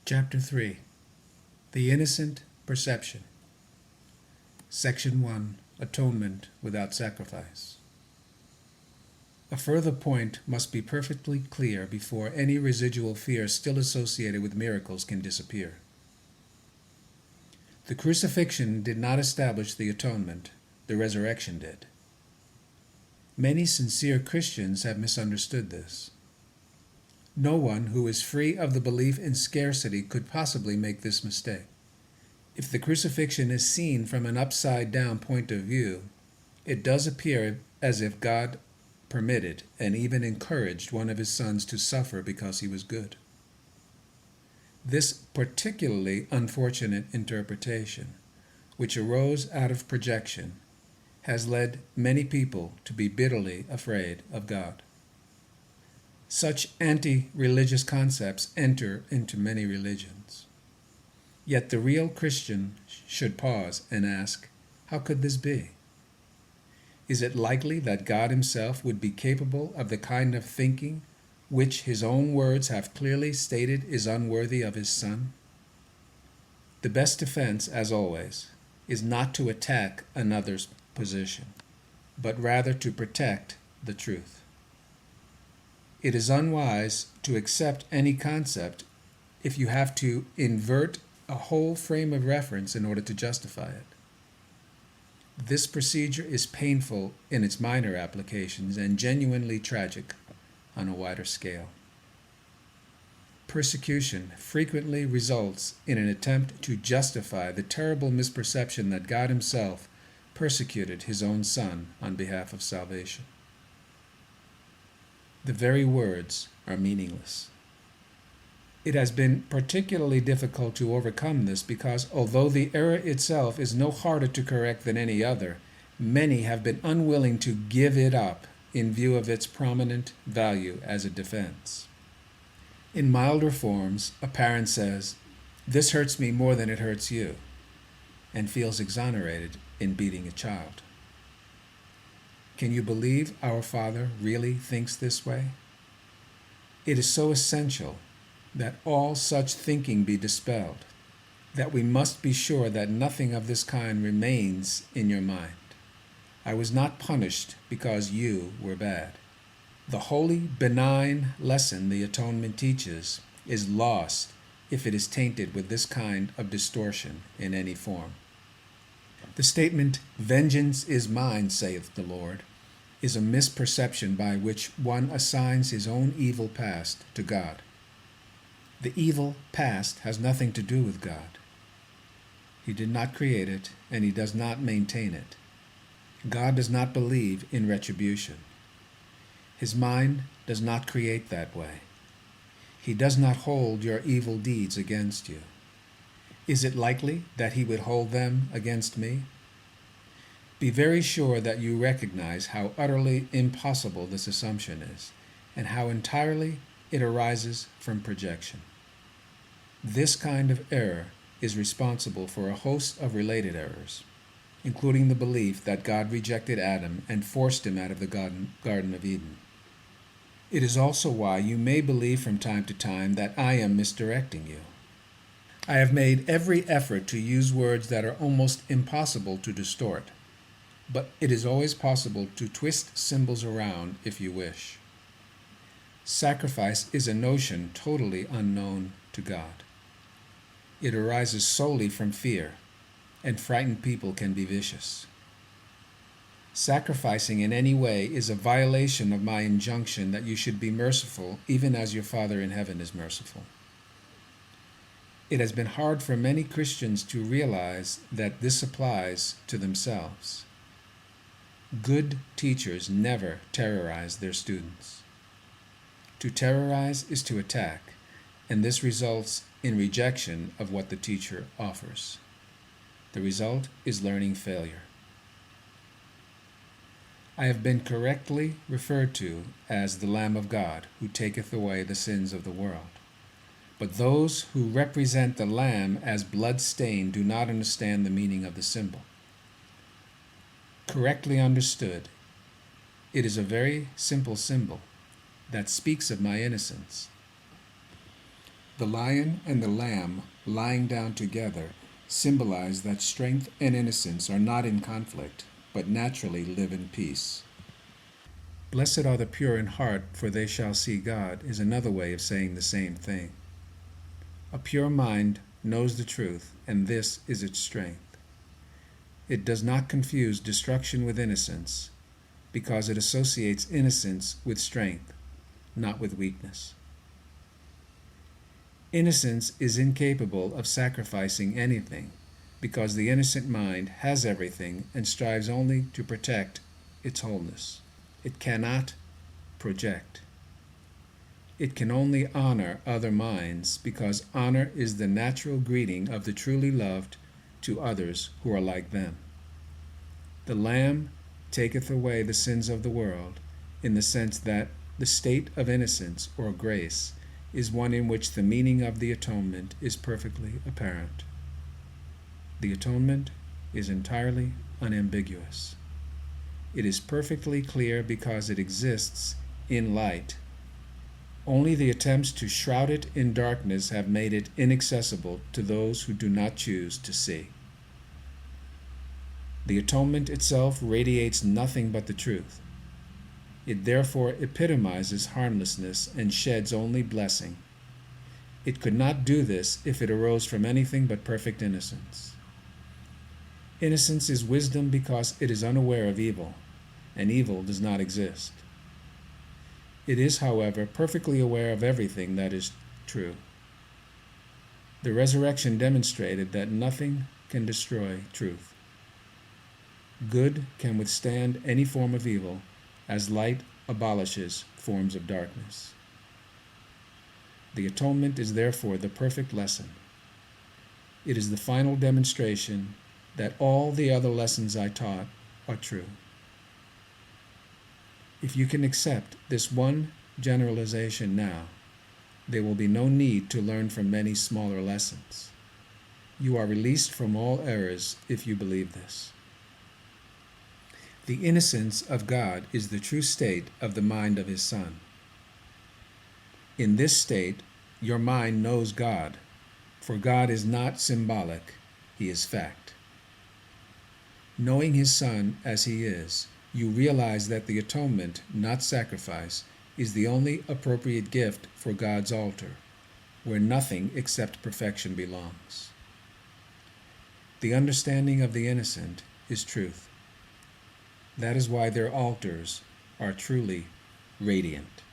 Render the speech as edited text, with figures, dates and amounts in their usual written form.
Chapter 3. The Innocent Perception. Section 1. Atonement without sacrifice. A further point must be perfectly clear before any residual fear still associated with miracles can disappear. The crucifixion did not establish the atonement, the resurrection did. Many sincere Christians have misunderstood this. No one who is free of the belief in scarcity could possibly make this mistake. If the crucifixion is seen from an upside-down point of view, it does appear as if God permitted and even encouraged one of his sons to suffer because he was good. This particularly unfortunate interpretation, which arose out of projection, has led many people to be bitterly afraid of God. Such anti-religious concepts enter into many religions. Yet the real Christian should pause and ask, how could this be? Is it likely that God himself would be capable of the kind of thinking which his own words have clearly stated is unworthy of his Son? The best defense, as always, is not to attack another's position, but rather to protect the truth. It is unwise to accept any concept if you have to invert a whole frame of reference in order to justify it. This procedure is painful in its minor applications and genuinely tragic on a wider scale. Persecution frequently results in an attempt to justify the terrible misperception that God himself persecuted his own Son on behalf of salvation. The very words are meaningless. It has been particularly difficult to overcome this because, although the error itself is no harder to correct than any other, many have been unwilling to give it up in view of its prominent value as a defense. In milder forms, a parent says, "This hurts me more than it hurts you," and feels exonerated in beating a child. Can you believe our Father really thinks this way? It is so essential that all such thinking be dispelled, that we must be sure that nothing of this kind remains in your mind. I was not punished because you were bad. The holy, benign lesson the atonement teaches is lost if it is tainted with this kind of distortion in any form. The statement, "Vengeance is mine, saith the Lord," is a misperception by which one assigns his own evil past to God. The evil past has nothing to do with God. He did not create it, and he does not maintain it. God does not believe in retribution. His mind does not create that way. He does not hold your evil deeds against you. Is it likely that he would hold them against me? Be very sure that you recognize how utterly impossible this assumption is, and how entirely it arises from projection. This kind of error is responsible for a host of related errors, including the belief that God rejected Adam and forced him out of the Garden of Eden. It is also why you may believe from time to time that I am misdirecting you. I have made every effort to use words that are almost impossible to distort, but it is always possible to twist symbols around if you wish. Sacrifice is a notion totally unknown to God. It arises solely from fear, and frightened people can be vicious. Sacrificing in any way is a violation of my injunction that you should be merciful even as your Father in heaven is merciful. It has been hard for many Christians to realize that this applies to themselves. Good teachers never terrorize their students. To terrorize is to attack, and this results in rejection of what the teacher offers. The result is learning failure. I have been correctly referred to as the Lamb of God who taketh away the sins of the world. But those who represent the Lamb as blood-stained do not understand the meaning of the symbol. Correctly understood, it is a very simple symbol that speaks of my innocence. The lion and the lamb lying down together symbolize that strength and innocence are not in conflict, but naturally live in peace. Blessed are the pure in heart, for they shall see God, is another way of saying the same thing. A pure mind knows the truth, and this is its strength. It does not confuse destruction with innocence, because it associates innocence with strength, not with weakness. Innocence is incapable of sacrificing anything, because the innocent mind has everything and strives only to protect its wholeness. It cannot project. It can only honor other minds, because honor is the natural greeting of the truly loved to others who are like them. The Lamb taketh away the sins of the world, in the sense that the state of innocence or grace is one in which the meaning of the atonement is perfectly apparent. The atonement is entirely unambiguous. It is perfectly clear because it exists in light. Only the attempts to shroud it in darkness have made it inaccessible to those who do not choose to see. The atonement itself radiates nothing but the truth. It therefore epitomizes harmlessness and sheds only blessing. It could not do this if it arose from anything but perfect innocence. Innocence is wisdom because it is unaware of evil, and evil does not exist. It is, however, perfectly aware of everything that is true. The resurrection demonstrated that nothing can destroy truth. Good can withstand any form of evil, as light abolishes forms of darkness. The atonement is therefore the perfect lesson. It is the final demonstration that all the other lessons I taught are true. If you can accept this one generalization now, there will be no need to learn from many smaller lessons. You are released from all errors if you believe this. The innocence of God is the true state of the mind of His Son. In this state, your mind knows God, for God is not symbolic, He is fact. Knowing His Son as He is, you realize that the atonement, not sacrifice, is the only appropriate gift for God's altar, where nothing except perfection belongs. The understanding of the innocent is truth. That is why their altars are truly radiant.